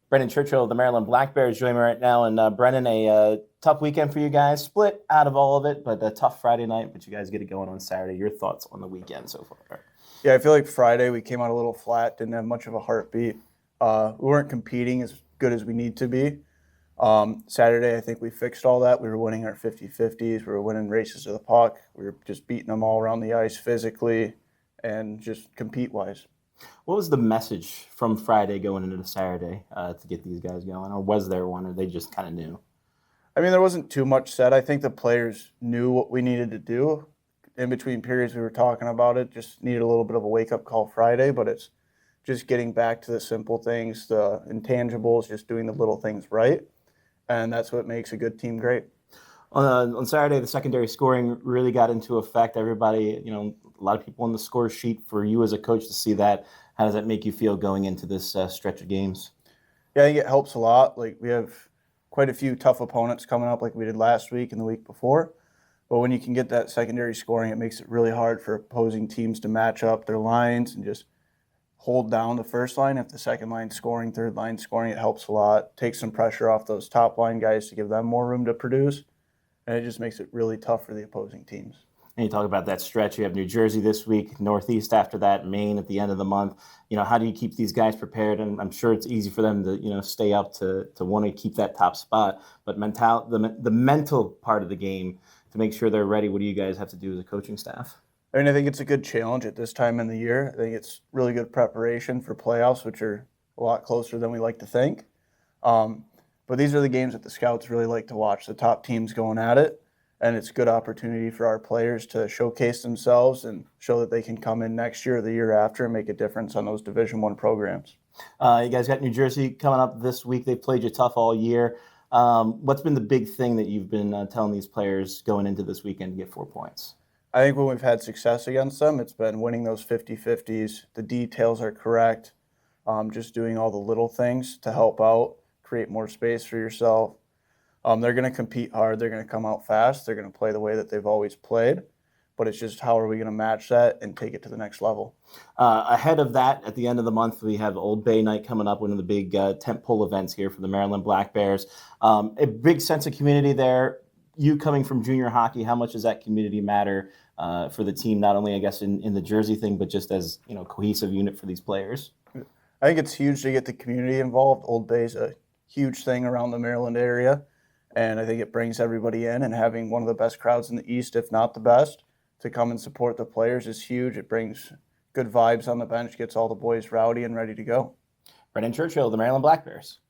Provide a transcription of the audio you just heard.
Brennan Churchill of the Maryland Black Bears joining me right now. And Brennan, a tough weekend for you guys, split out of all of it, but a tough Friday night, but you guys get it going on Saturday. Your thoughts on the weekend so far? Yeah, I feel like Friday we came out a little flat, didn't have much of a heartbeat. We weren't competing as good as we need to be. Saturday, I think we fixed all that. We were winning our 50-50s. We were winning races to the puck. We were just beating them all around the ice physically and just compete-wise. What was the message from Friday going into Saturday to get these guys going? Or was there one, or they just kind of knew? I mean, there wasn't too much said. I think the players knew what we needed to do. In between periods, we were talking about it. Just needed a little bit of a wake-up call Friday, but it's just getting back to the simple things, the intangibles, just doing the little things right. And that's what makes a good team great. On Saturday, the secondary scoring really got into effect. Everybody, a lot of people on the score sheet. For you as a coach to see that, how does that make you feel going into this stretch of games? Yeah, I think it helps a lot. Like, we have quite a few tough opponents coming up like we did last week and the week before. But when you can get that secondary scoring, it makes it really hard for opposing teams to match up their lines and just hold down the first line. If the second line's scoring, third line scoring, it helps a lot. Takes some pressure off those top line guys to give them more room to produce. And it just makes it really tough for the opposing teams. And you talk about that stretch. You have New Jersey this week, Northeast after that, Maine at the end of the month. How do you keep these guys prepared? And I'm sure it's easy for them to, stay up to want to keep that top spot. But the mental part of the game to make sure they're ready, what do you guys have to do as a coaching staff? I mean, I think it's a good challenge at this time in the year. I think it's really good preparation for playoffs, which are a lot closer than we like to think. But these are the games that the scouts really like to watch, the top teams going at it. And it's a good opportunity for our players to showcase themselves and show that they can come in next year or the year after and make a difference on those Division I programs. You guys got New Jersey coming up this week. They've played you tough all year. What's been the big thing that you've been telling these players going into this weekend to get 4 points? I think when we've had success against them, it's been winning those 50-50s. The details are correct. Just doing all the little things to help out, create more space for yourself. They're going to compete hard. They're going to come out fast. They're going to play the way that they've always played. But it's just how are we going to match that and take it to the next level. Ahead of that, at the end of the month, we have Old Bay Night coming up, one of the big tentpole events here for the Maryland Black Bears. A big sense of community there. You coming from junior hockey, how much does that community matter for the team, not only, I guess, in the jersey thing, but just as cohesive unit for these players? I think it's huge to get the community involved. Old Bay's a huge thing around the Maryland area. And I think it brings everybody in, and having one of the best crowds in the East, if not the best, to come and support the players is huge. It brings good vibes on the bench, gets all the boys rowdy and ready to go. Brennan Churchill, the Maryland Black Bears.